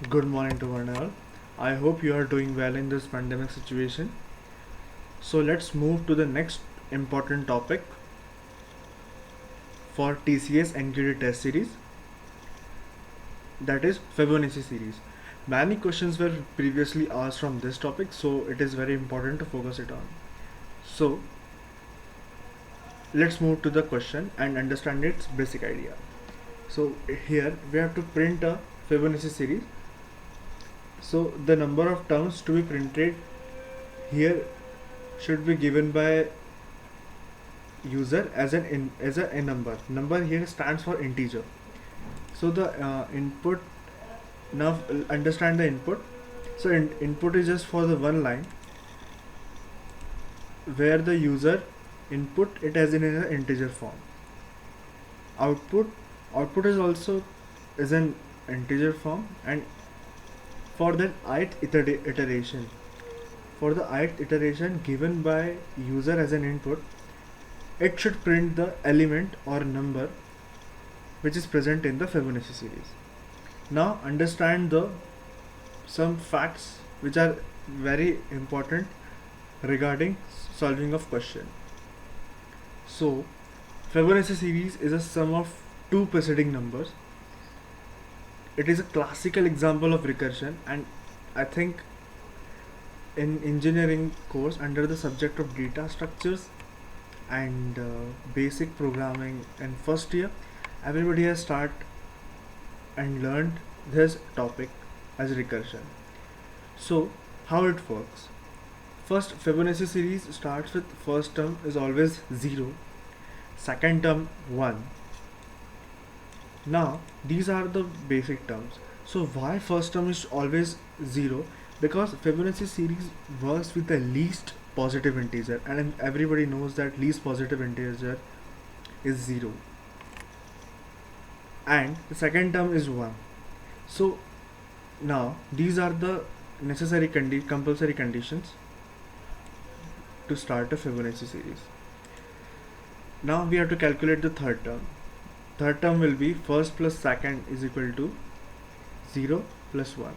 Good morning to one and all. I hope you are doing well in this pandemic situation. So let's move to the next important topic for TCS NQT test series, that is Fibonacci series. Many questions were previously asked from this topic, so it is very important to focus it on. So let's move to the question and understand its basic idea. So here we have to print a Fibonacci series. So the number of terms to be printed here should be given by user as a number here stands for integer. So the input, now understand the input. So input is just for the one line where the user input it as in an integer form. Output is also is an integer form, and for the ith iteration given by user as an input, it should print the element or number which is present in the Fibonacci series. Now understand some facts which are very important regarding solving of question. So Fibonacci series is a sum of two preceding numbers. It is a classical example of recursion, and I think in engineering course under the subject of data structures and basic programming in first year, everybody has start and learned this topic as recursion. So how it works? First, Fibonacci series starts with first term is always 0, second term 1. Now these are the basic terms. So why first term is always 0? Because Fibonacci series works with the least positive integer, and everybody knows that least positive integer is 0, and the second term is 1. So now these are the necessary compulsory conditions to start a Fibonacci series. Now we have to calculate the third term. Third term will be first plus second is equal to 0 plus 1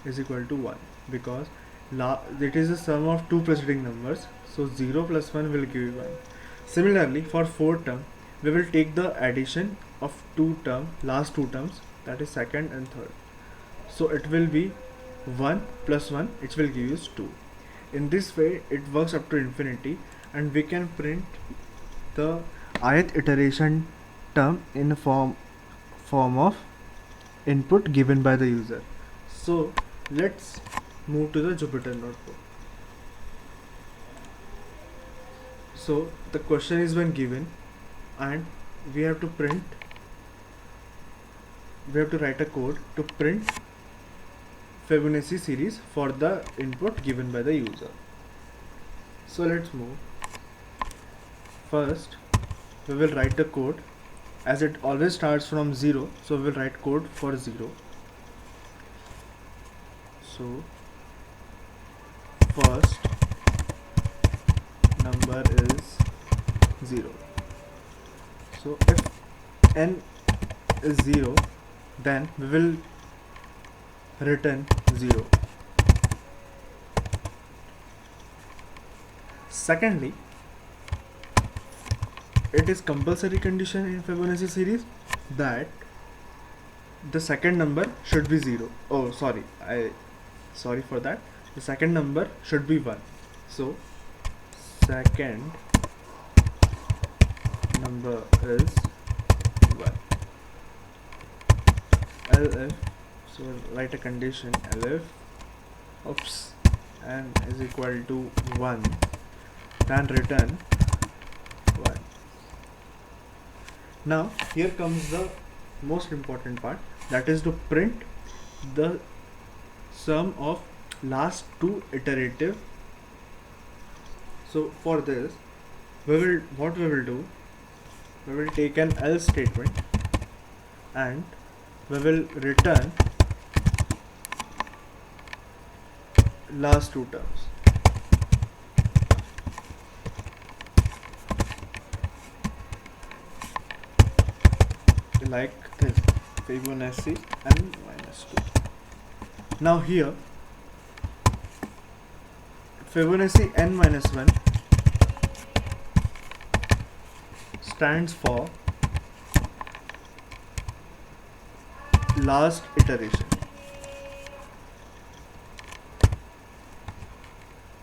is equal to 1, because it is the sum of two preceding numbers, so 0 plus 1 will give you 1. Similarly, for fourth term we will take the addition of last two terms, that is second and third. So it will be 1 plus 1, it will give you 2. In this way it works up to infinity, and we can print the ith iteration term in the form of input given by the user. So let's move to the Jupyter notebook. So the question is when given, and we have to write a code to print Fibonacci series for the input given by the user. So let's move. First we will write the code, as it always starts from 0, so we will write code for 0. So first number is 0. So if n is 0, then we will return 0. Secondly, it is compulsory condition in Fibonacci series that the second number should be 0. Oh, sorry for that. The second number should be 1. So second number is 1. Elif, so write a condition elif n is equal to 1, then return 1. Now here comes the most important part, that is to print the sum of last two iterative. So for this we will take an else statement, and we will return last two terms. Like this, Fibonacci n minus 2. Now here Fibonacci n minus 1 stands for last iteration.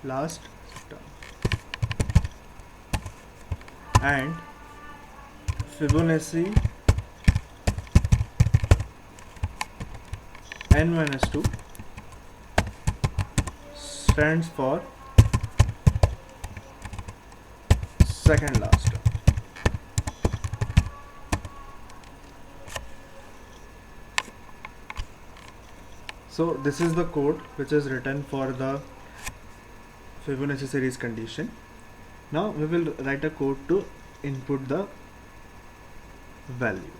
Last term. And Fibonacci n minus 2 stands for second last term. So this is the code which is written for the Fibonacci series condition. Now we will write a code to input the value.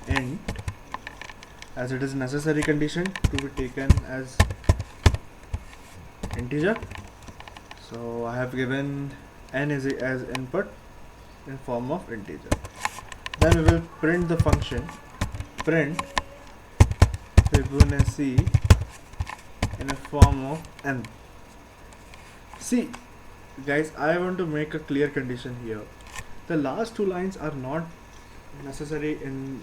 Int, as it is necessary condition to be taken as integer, so I have given n as input in form of integer. Then we will print the function print Fibonacci in a form of n. See guys, I want to make a clear condition here. The last two lines are not necessary in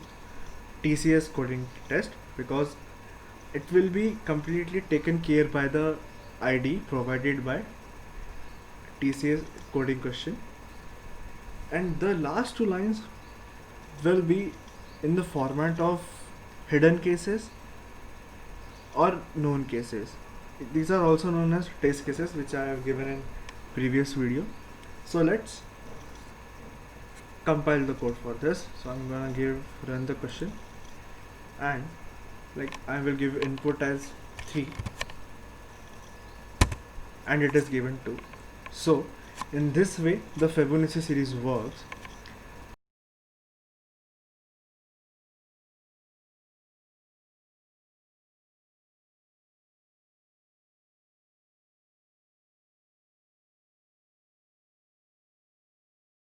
TCS coding test because it will be completely taken care by the ID provided by TCS coding question, and the last two lines will be in the format of hidden cases or known cases. These are also known as test cases, which I have given in previous video. So let's compile the code for this. So I'm gonna run the question, and like I will give input as 3 and it is given 2. So in this way the Fibonacci series works.